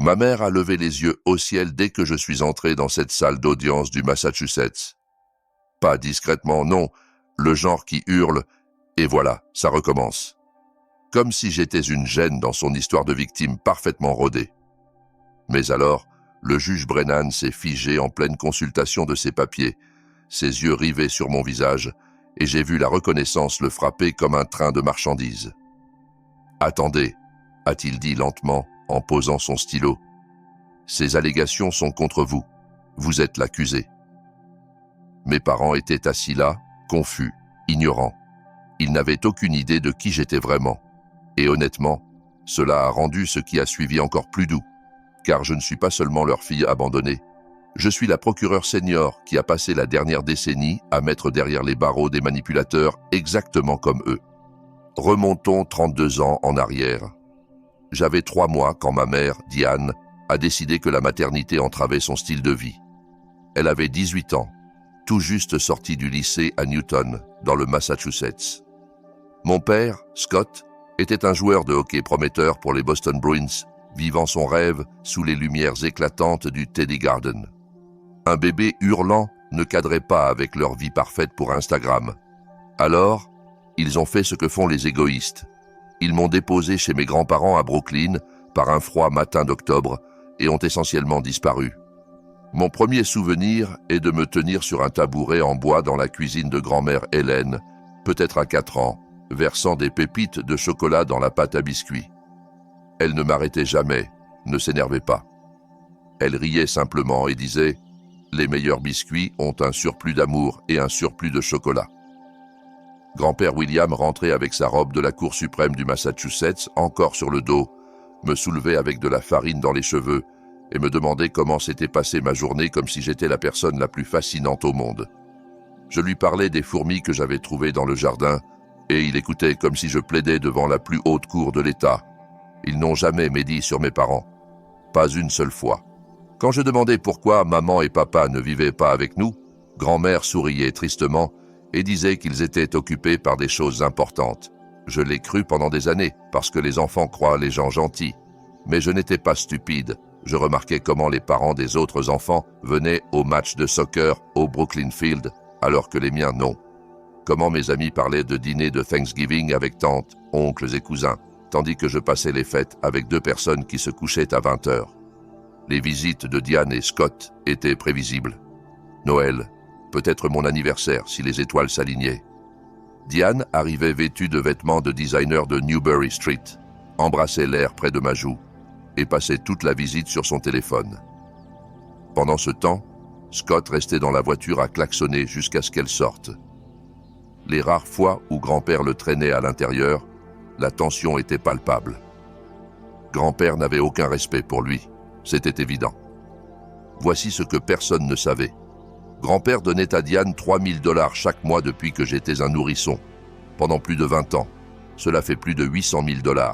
Ma mère a levé les yeux au ciel dès que je suis entré dans cette salle d'audience du Massachusetts. Pas discrètement, non, le genre qui hurle, et voilà, ça recommence. Comme si j'étais une gêne dans son histoire de victime parfaitement rodée. Mais alors, le juge Brennan s'est figé en pleine consultation de ses papiers, ses yeux rivés sur mon visage, et j'ai vu la reconnaissance le frapper comme un train de marchandises. « Attendez », a-t-il dit lentement en posant son stylo. « Ces allégations sont contre vous. Vous êtes l'accusé. » Mes parents étaient assis là, confus, ignorants. Ils n'avaient aucune idée de qui j'étais vraiment. Et honnêtement, cela a rendu ce qui a suivi encore plus doux, car je ne suis pas seulement leur fille abandonnée. Je suis la procureure senior qui a passé la dernière décennie à mettre derrière les barreaux des manipulateurs exactement comme eux. Remontons 32 ans en arrière. J'avais 3 mois quand ma mère, Diane, a décidé que la maternité entravait son style de vie. Elle avait 18 ans, tout juste sortie du lycée à Newton, dans le Massachusetts. Mon père, Scott, était un joueur de hockey prometteur pour les Boston Bruins, vivant son rêve sous les lumières éclatantes du TD Garden. Un bébé hurlant ne cadrait pas avec leur vie parfaite pour Instagram. Alors, ils ont fait ce que font les égoïstes. Ils m'ont déposé chez mes grands-parents à Brooklyn par un froid matin d'octobre et ont essentiellement disparu. Mon premier souvenir est de me tenir sur un tabouret en bois dans la cuisine de grand-mère Hélène, peut-être à 4 ans, versant des pépites de chocolat dans la pâte à biscuits. Elle ne m'arrêtait jamais, ne s'énervait pas. Elle riait simplement et disait « Les meilleurs biscuits ont un surplus d'amour et un surplus de chocolat ». Grand-père William rentrait avec sa robe de la Cour suprême du Massachusetts, encore sur le dos, me soulevait avec de la farine dans les cheveux et me demandait comment s'était passée ma journée comme si j'étais la personne la plus fascinante au monde. Je lui parlais des fourmis que j'avais trouvées dans le jardin et il écoutait comme si je plaidais devant la plus haute cour de l'État. Ils n'ont jamais médit sur mes parents. Pas une seule fois. Quand je demandais pourquoi maman et papa ne vivaient pas avec nous, grand-mère souriait tristement et disait qu'ils étaient occupés par des choses importantes. Je l'ai cru pendant des années, parce que les enfants croient les gens gentils. Mais je n'étais pas stupide. Je remarquais comment les parents des autres enfants venaient au match de soccer au Brooklyn Field, alors que les miens non. Comment mes amis parlaient de dîner de Thanksgiving avec tantes, oncles et cousins, tandis que je passais les fêtes avec 2 personnes qui se couchaient à 20 heures. Les visites de Diane et Scott étaient prévisibles. Noël, peut-être mon anniversaire si les étoiles s'alignaient. Diane arrivait vêtue de vêtements de designer de Newbury Street, embrassait l'air près de ma joue et passait toute la visite sur son téléphone. Pendant ce temps, Scott restait dans la voiture à klaxonner jusqu'à ce qu'elle sorte. Les rares fois où grand-père le traînait à l'intérieur, la tension était palpable. Grand-père n'avait aucun respect pour lui, c'était évident. Voici ce que personne ne savait. Grand-père donnait à Diane 3 000 $ chaque mois depuis que j'étais un nourrisson. Pendant plus de 20 ans, cela fait plus de 800 000 $.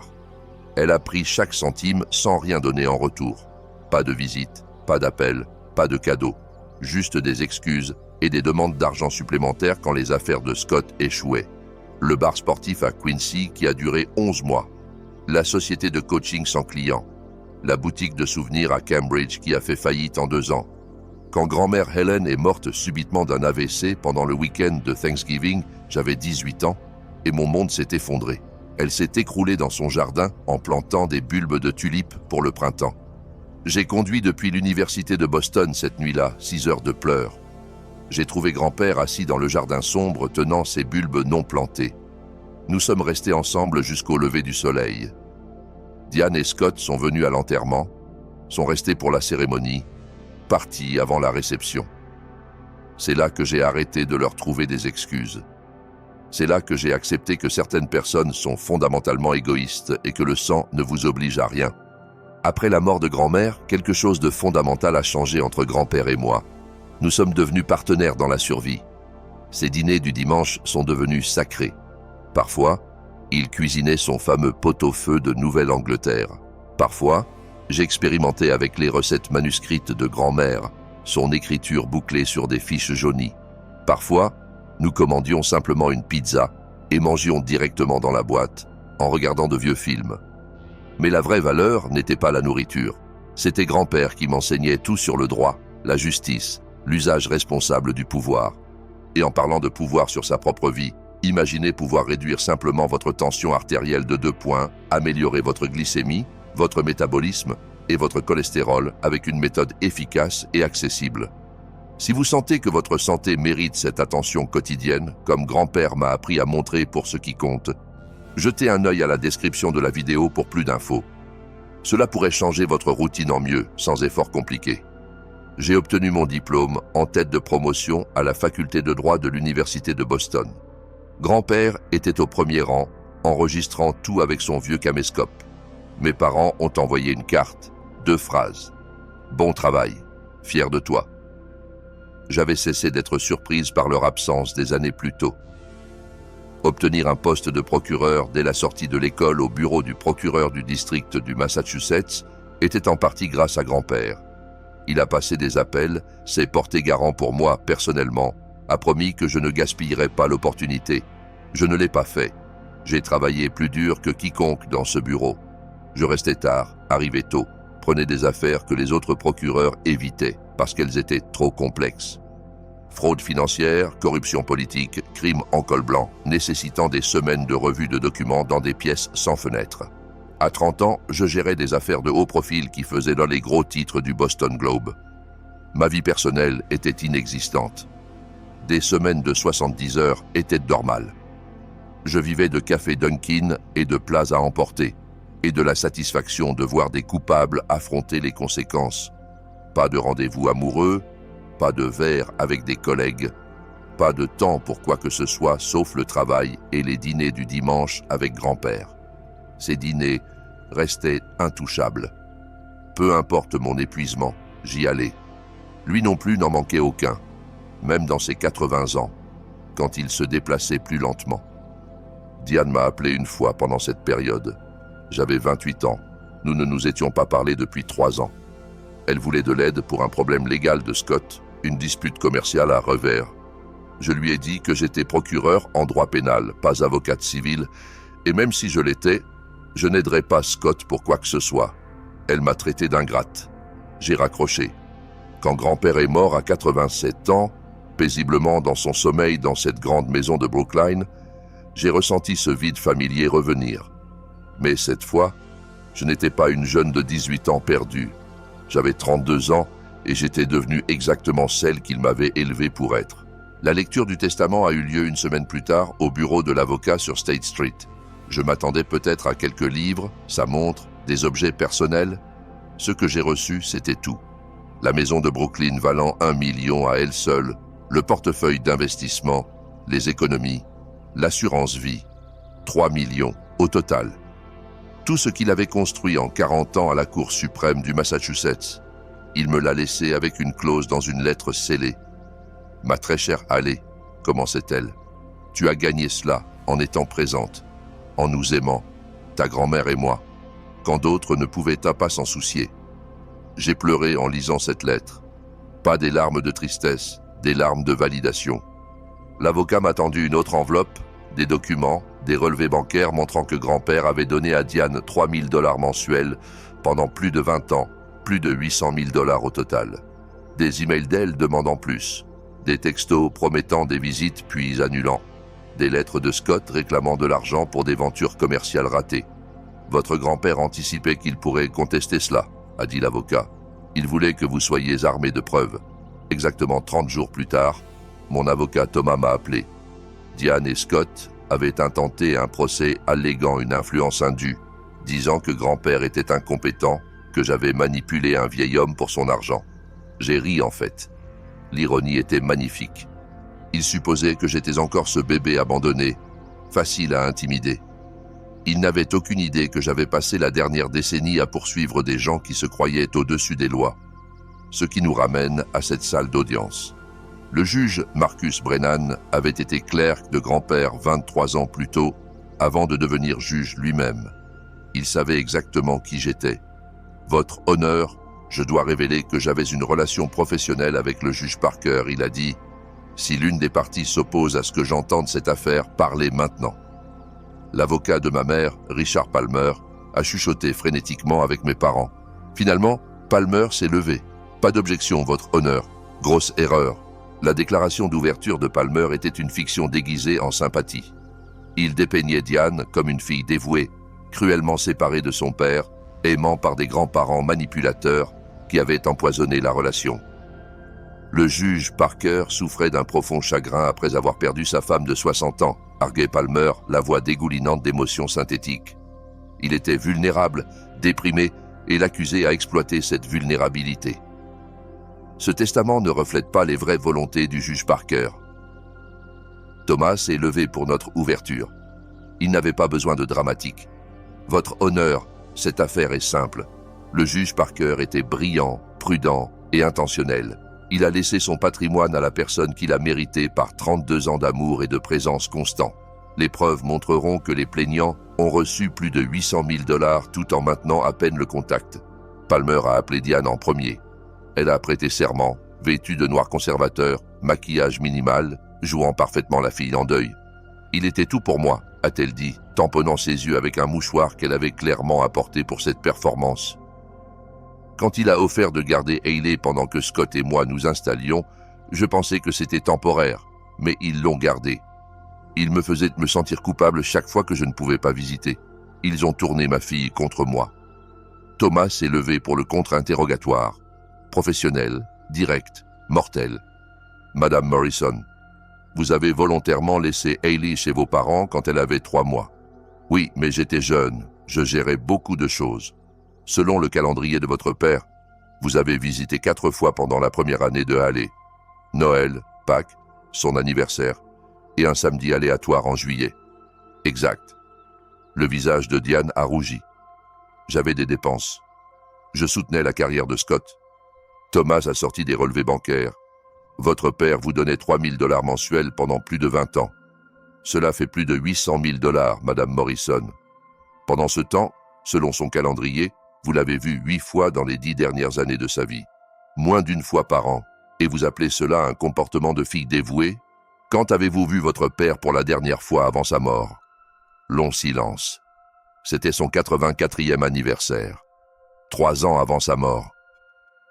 Elle a pris chaque centime sans rien donner en retour. Pas de visite, pas d'appel, pas de cadeau. Juste des excuses et des demandes d'argent supplémentaires quand les affaires de Scott échouaient. Le bar sportif à Quincy qui a duré 11 mois. La société de coaching sans clients. La boutique de souvenirs à Cambridge qui a fait faillite en 2 ans. Quand grand-mère Helen est morte subitement d'un AVC pendant le week-end de Thanksgiving, j'avais 18 ans et mon monde s'est effondré. Elle s'est écroulée dans son jardin en plantant des bulbes de tulipes pour le printemps. J'ai conduit depuis l'université de Boston cette nuit-là, 6 heures de pleurs. J'ai trouvé grand-père assis dans le jardin sombre tenant ses bulbes non plantés. Nous sommes restés ensemble jusqu'au lever du soleil. Diane et Scott sont venus à l'enterrement, sont restés pour la cérémonie, partis avant la réception. C'est là que j'ai arrêté de leur trouver des excuses. C'est là que j'ai accepté que certaines personnes sont fondamentalement égoïstes et que le sang ne vous oblige à rien. Après la mort de grand-mère, quelque chose de fondamental a changé entre grand-père et moi. Nous sommes devenus partenaires dans la survie. Ces dîners du dimanche sont devenus sacrés. Parfois, il cuisinait son fameux pot-au-feu de Nouvelle-Angleterre. Parfois, j'expérimentais avec les recettes manuscrites de grand-mère, son écriture bouclée sur des fiches jaunies. Parfois, nous commandions simplement une pizza et mangions directement dans la boîte, en regardant de vieux films. Mais la vraie valeur n'était pas la nourriture, C'était grand-père qui m'enseignait tout sur le droit, la justice, l'usage responsable du pouvoir. Et en parlant de pouvoir sur sa propre vie, imaginez pouvoir réduire simplement votre tension artérielle de 2 points, améliorer votre glycémie, votre métabolisme et votre cholestérol avec une méthode efficace et accessible. Si vous sentez que votre santé mérite cette attention quotidienne, comme grand-père m'a appris à montrer pour ce qui compte, jetez un œil à la description de la vidéo pour plus d'infos. Cela pourrait changer votre routine en mieux, sans effort compliqué. J'ai obtenu mon diplôme en tête de promotion à la faculté de droit de l'Université de Boston. Grand-père était au premier rang, enregistrant tout avec son vieux caméscope. Mes parents ont envoyé une carte, 2 phrases. « Bon travail, fier de toi ». J'avais cessé d'être surprise par leur absence des années plus tôt. Obtenir un poste de procureur dès la sortie de l'école au bureau du procureur du district du Massachusetts était en partie grâce à grand-père. Il a passé des appels, s'est porté garant pour moi personnellement, a promis que je ne gaspillerais pas l'opportunité. Je ne l'ai pas fait. J'ai travaillé plus dur que quiconque dans ce bureau. Je restais tard, arrivais tôt, prenais des affaires que les autres procureurs évitaient parce qu'elles étaient trop complexes. Fraude financière, corruption politique, crimes en col blanc, nécessitant des semaines de revue de documents dans des pièces sans fenêtre. À 30 ans, je gérais des affaires de haut profil qui faisaient dans les gros titres du Boston Globe. Ma vie personnelle était inexistante. Des semaines de 70 heures étaient normales. Je vivais de café Dunkin' et de plats à emporter, et de la satisfaction de voir des coupables affronter les conséquences. Pas de rendez-vous amoureux, pas de verre avec des collègues, pas de temps pour quoi que ce soit sauf le travail et les dîners du dimanche avec grand-père. Ces dîners restaient intouchables. Peu importe mon épuisement, j'y allais. Lui non plus n'en manquait aucun, même dans ses 80 ans, quand il se déplaçait plus lentement. Diane m'a appelé une fois pendant cette période. J'avais 28 ans. Nous ne nous étions pas parlé depuis 3 ans. Elle voulait de l'aide pour un problème légal de Scott, une dispute commerciale à revers. Je lui ai dit que j'étais procureur en droit pénal, pas avocate civile, et même si je l'étais, je n'aiderais pas Scott pour quoi que ce soit. Elle m'a traité d'ingrate. J'ai raccroché. Quand grand-père est mort à 87 ans, paisiblement dans son sommeil dans cette grande maison de Brookline, j'ai ressenti ce vide familier revenir. Mais cette fois, je n'étais pas une jeune de 18 ans perdue. J'avais 32 ans et j'étais devenue exactement celle qu'il m'avait élevée pour être. La lecture du testament a eu lieu une semaine plus tard au bureau de l'avocat sur State Street. Je m'attendais peut-être à quelques livres, sa montre, des objets personnels. Ce que j'ai reçu, c'était tout. La maison de Brooklyn valant 1 million à elle seule, le portefeuille d'investissement, les économies, l'assurance vie, 3 millions au total. Tout ce qu'il avait construit en 40 ans à la Cour suprême du Massachusetts, il me l'a laissé avec une clause dans une lettre scellée. « Ma très chère Allée, commençait-elle, tu as gagné cela en étant présente, en nous aimant, ta grand-mère et moi, quand d'autres ne pouvaient pas s'en soucier. » J'ai pleuré en lisant cette lettre. Pas des larmes de tristesse, des larmes de validation. L'avocat m'a tendu une autre enveloppe, des documents, des relevés bancaires montrant que grand-père avait donné à Diane 3 000 $ mensuels pendant plus de 20 ans, plus de 800 000 $ au total. Des emails d'elle demandant plus, des textos promettant des visites puis annulant, des lettres de Scott réclamant de l'argent pour des ventures commerciales ratées. Votre grand-père anticipait qu'il pourrait contester cela, a dit l'avocat. Il voulait que vous soyez armés de preuves. Exactement 30 jours plus tard, mon avocat Thomas m'a appelé. Diane et Scott avaient intenté un procès alléguant une influence indue, disant que grand-père était incompétent, que j'avais manipulé un vieil homme pour son argent. J'ai ri en fait. L'ironie était magnifique. Ils supposaient que j'étais encore ce bébé abandonné, facile à intimider. Ils n'avaient aucune idée que j'avais passé la dernière décennie à poursuivre des gens qui se croyaient au-dessus des lois. Ce qui nous ramène à cette salle d'audience. Le juge Marcus Brennan avait été clerc de grand-père 23 ans plus tôt, avant de devenir juge lui-même. Il savait exactement qui j'étais. Votre honneur, je dois révéler que j'avais une relation professionnelle avec le juge Parker. Il a dit « Si l'une des parties s'oppose à ce que j'entende cette affaire, parlez maintenant. » L'avocat de ma mère, Richard Palmer, a chuchoté frénétiquement avec mes parents. Finalement, Palmer s'est levé. Pas d'objection, votre honneur. Grosse erreur. La déclaration d'ouverture de Palmer était une fiction déguisée en sympathie. Il dépeignait Diane comme une fille dévouée, cruellement séparée de son père, aimant par des grands-parents manipulateurs qui avaient empoisonné la relation. Le juge Parker souffrait d'un profond chagrin après avoir perdu sa femme de 60 ans, arguait Palmer, la voix dégoulinante d'émotions synthétiques. Il était vulnérable, déprimé, et l'accusé a exploité cette vulnérabilité. Ce testament ne reflète pas les vraies volontés du juge Parker. Thomas s'est levé pour notre ouverture. Il n'avait pas besoin de dramatique. Votre honneur, cette affaire est simple. Le juge Parker était brillant, prudent et intentionnel. Il a laissé son patrimoine à la personne qu'il a mérité par 32 ans d'amour et de présence constant. Les preuves montreront que les plaignants ont reçu plus de 800 000 $ tout en maintenant à peine le contact. Palmer a appelé Diane en premier. Elle a prêté serment, vêtue de noir conservateur, maquillage minimal, jouant parfaitement la fille en deuil. « Il était tout pour moi », a-t-elle dit, tamponnant ses yeux avec un mouchoir qu'elle avait clairement apporté pour cette performance. Quand il a offert de garder Hayley pendant que Scott et moi nous installions, je pensais que c'était temporaire, mais ils l'ont gardé. Ils me faisaient me sentir coupable chaque fois que je ne pouvais pas visiter. Ils ont tourné ma fille contre moi. Thomas s'est levé pour le contre-interrogatoire. Professionnel, direct, mortel. Madame Morrison, vous avez volontairement laissé Hayley chez vos parents quand elle avait 3 mois. Oui, mais j'étais jeune, je gérais beaucoup de choses. Selon le calendrier de votre père, vous avez visité 4 fois pendant la première année de Hayley. Noël, Pâques, son anniversaire, et un samedi aléatoire en juillet. Exact. Le visage de Diane a rougi. J'avais des dépenses. Je soutenais la carrière de Scott. Thomas a sorti des relevés bancaires. Votre père vous donnait 3 000 $ mensuels pendant plus de 20 ans. Cela fait plus de 800 000 $, Madame Morrison. Pendant ce temps, selon son calendrier, vous l'avez vu 8 fois dans les 10 dernières années de sa vie. Moins d'1 fois par an. Et vous appelez cela un comportement de fille dévouée? Quand avez-vous vu votre père pour la dernière fois avant sa mort? Long silence. C'était son 84e anniversaire. 3 ans avant sa mort.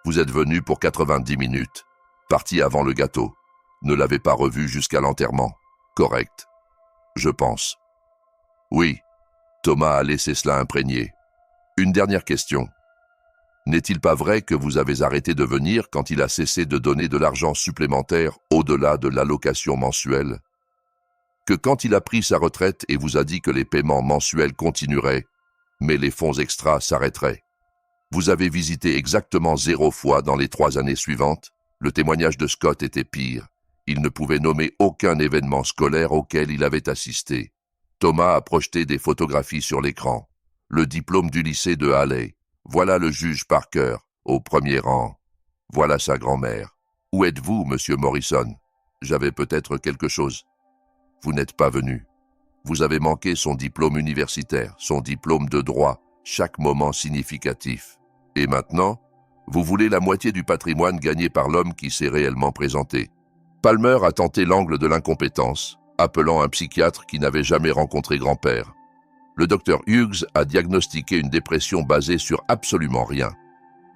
Vous êtes venu pour 90 minutes. Parti avant le gâteau. Ne l'avez pas revu jusqu'à l'enterrement. Correct. Je pense. Oui. Thomas a laissé cela imprégné. Une dernière question. N'est-il pas vrai que vous avez arrêté de venir quand il a cessé de donner de l'argent supplémentaire au-delà de l'allocation mensuelle? Que quand il a pris sa retraite et vous a dit que les paiements mensuels continueraient, mais les fonds extras s'arrêteraient? Vous avez visité exactement 0 fois dans les 3 années suivantes? Le témoignage de Scott était pire. Il ne pouvait nommer aucun événement scolaire auquel il avait assisté. Thomas a projeté des photographies sur l'écran. Le diplôme du lycée de Hayley. Voilà le juge Parker, au premier rang. Voilà sa grand-mère. Où êtes-vous, monsieur Morrison? J'avais peut-être quelque chose. Vous n'êtes pas venu. Vous avez manqué son diplôme universitaire, son diplôme de droit, chaque moment significatif. Et maintenant, vous voulez la moitié du patrimoine gagné par l'homme qui s'est réellement présenté. Palmer a tenté l'angle de l'incompétence, appelant un psychiatre qui n'avait jamais rencontré grand-père. Le docteur Hughes a diagnostiqué une dépression basée sur absolument rien.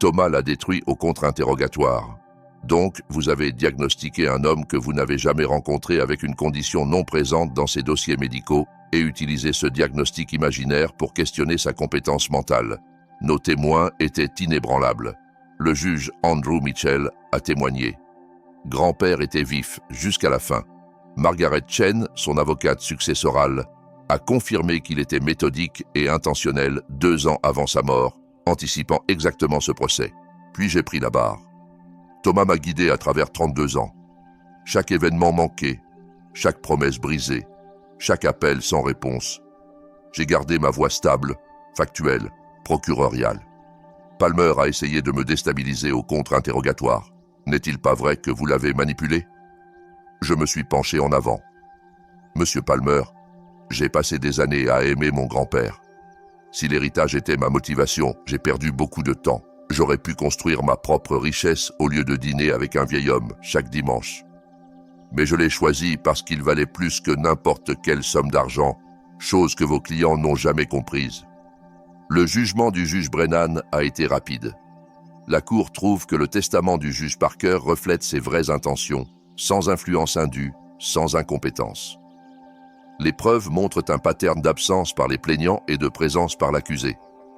Thomas l'a détruit au contre-interrogatoire. Donc, vous avez diagnostiqué un homme que vous n'avez jamais rencontré avec une condition non présente dans ses dossiers médicaux et utilisé ce diagnostic imaginaire pour questionner sa compétence mentale. Nos témoins étaient inébranlables. Le juge Andrew Mitchell a témoigné. Grand-père était vif jusqu'à la fin. Margaret Chen, son avocate successorale, a confirmé qu'il était méthodique et intentionnel 2 ans avant sa mort, anticipant exactement ce procès. Puis j'ai pris la barre. Thomas m'a guidé à travers 32 ans. Chaque événement manqué, chaque promesse brisée, chaque appel sans réponse. J'ai gardé ma voix stable, factuelle, procuroriale. Palmer a essayé de me déstabiliser au contre-interrogatoire. N'est-il pas vrai que vous l'avez manipulé? Je me suis penché en avant. Monsieur Palmer, j'ai passé des années à aimer mon grand-père. Si l'héritage était ma motivation, j'ai perdu beaucoup de temps. J'aurais pu construire ma propre richesse au lieu de dîner avec un vieil homme chaque dimanche. Mais je l'ai choisi parce qu'il valait plus que n'importe quelle somme d'argent, chose que vos clients n'ont jamais comprise. Le jugement du juge Brennan a été rapide. La Cour trouve que le testament du juge Parker reflète ses vraies intentions, sans influence indue, sans incompétence. Les preuves montrent un pattern d'absence par les plaignants et de présence par l'accusé.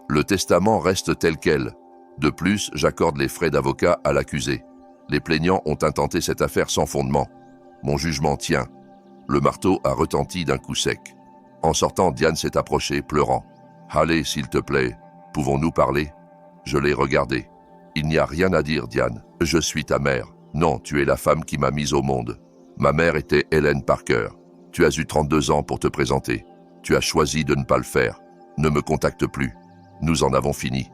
Le testament reste tel quel. De plus, j'accorde les frais d'avocat à l'accusé. Les plaignants ont intenté cette affaire sans fondement. Mon jugement tient. Le marteau a retenti d'un coup sec. En sortant, Diane s'est approchée, pleurant. « Allez, s'il te plaît, pouvons-nous parler ?» Je l'ai regardée. « Il n'y a rien à dire, Diane. Je suis ta mère. Non, tu es la femme qui m'a mise au monde. Ma mère était Helen Parker. Tu as eu 32 ans pour te présenter. Tu as choisi de ne pas le faire. Ne me contacte plus. Nous en avons fini. »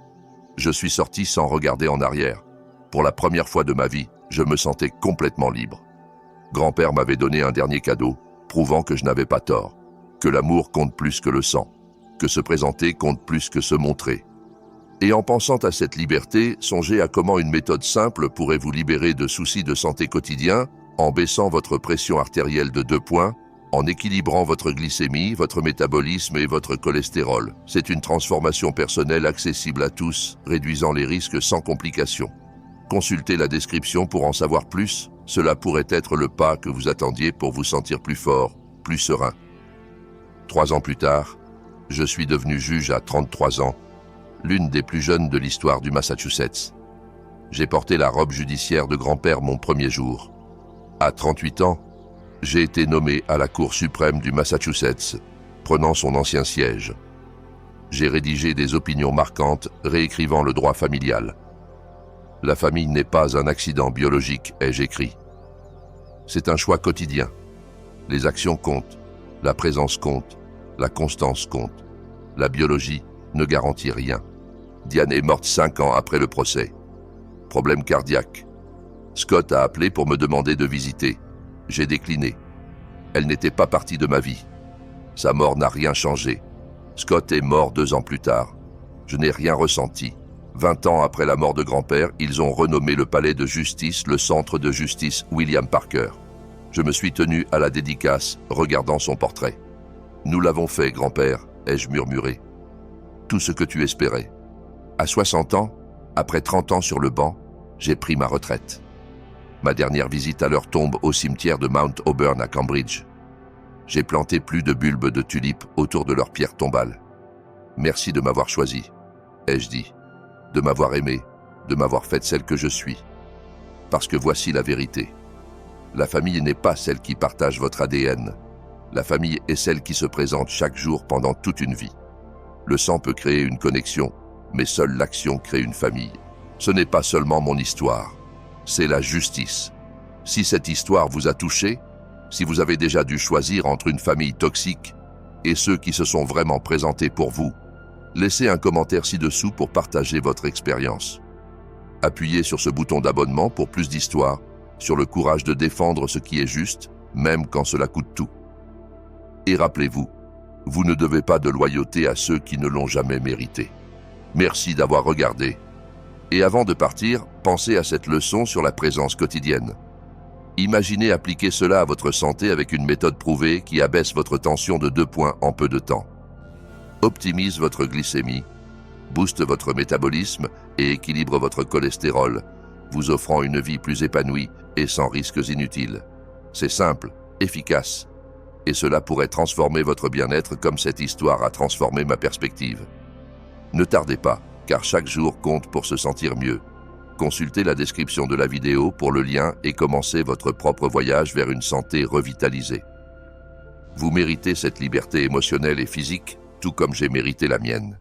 Je suis sorti sans regarder en arrière. Pour la première fois de ma vie, je me sentais complètement libre. Grand-père m'avait donné un dernier cadeau, prouvant que je n'avais pas tort, que l'amour compte plus que le sang, que se présenter compte plus que se montrer. Et en pensant à cette liberté, songez à comment une méthode simple pourrait vous libérer de soucis de santé quotidiens en baissant votre pression artérielle de 2 points, en équilibrant votre glycémie, votre métabolisme et votre cholestérol. C'est une transformation personnelle accessible à tous, réduisant les risques sans complications. Consultez la description pour en savoir plus. Cela pourrait être le pas que vous attendiez pour vous sentir plus fort, plus serein. 3 ans plus tard, je suis devenu juge à 33 ans, l'une des plus jeunes de l'histoire du Massachusetts. J'ai porté la robe judiciaire de grand-père mon premier jour. À 38 ans, j'ai été nommé à la Cour suprême du Massachusetts, prenant son ancien siège. J'ai rédigé des opinions marquantes, réécrivant le droit familial. La famille n'est pas un accident biologique, ai-je écrit. C'est un choix quotidien. Les actions comptent, la présence compte, la constance compte. La biologie ne garantit rien. Diane est morte 5 ans après le procès. Problème cardiaque. Scott a appelé pour me demander de visiter. J'ai décliné. Elle n'était pas partie de ma vie. Sa mort n'a rien changé. Scott est mort 2 ans plus tard. Je n'ai rien ressenti. 20 ans après la mort de grand-père, ils ont renommé le palais de justice le centre de justice William Parker. Je me suis tenu à la dédicace, regardant son portrait. « Nous l'avons fait, grand-père », ai-je murmuré. « Tout ce que tu espérais. » À 60 ans, après 30 ans sur le banc, j'ai pris ma retraite. Ma dernière visite à leur tombe au cimetière de Mount Auburn à Cambridge. J'ai planté plus de bulbes de tulipes autour de leur pierre tombale. « Merci de m'avoir choisi », ai-je dit. De m'avoir aimé, de m'avoir fait celle que je suis. Parce que voici la vérité. La famille n'est pas celle qui partage votre ADN. La famille est celle qui se présente chaque jour pendant toute une vie. Le sang peut créer une connexion, mais seule l'action crée une famille. Ce n'est pas seulement mon histoire, c'est la justice. Si cette histoire vous a touché, si vous avez déjà dû choisir entre une famille toxique et ceux qui se sont vraiment présentés pour vous, laissez un commentaire ci-dessous pour partager votre expérience. Appuyez sur ce bouton d'abonnement pour plus d'histoires, sur le courage de défendre ce qui est juste, même quand cela coûte tout. Et rappelez-vous, vous ne devez pas de loyauté à ceux qui ne l'ont jamais mérité. Merci d'avoir regardé. Et avant de partir, pensez à cette leçon sur la présence quotidienne. Imaginez appliquer cela à votre santé avec une méthode prouvée qui abaisse votre tension de 2 points en peu de temps. Optimise votre glycémie, booste votre métabolisme et équilibre votre cholestérol, vous offrant une vie plus épanouie et sans risques inutiles. C'est simple, efficace, et cela pourrait transformer votre bien-être comme cette histoire a transformé ma perspective. Ne tardez pas, car chaque jour compte pour se sentir mieux. Consultez la description de la vidéo pour le lien et commencez votre propre voyage vers une santé revitalisée. Vous méritez cette liberté émotionnelle et physique, tout comme j'ai mérité la mienne.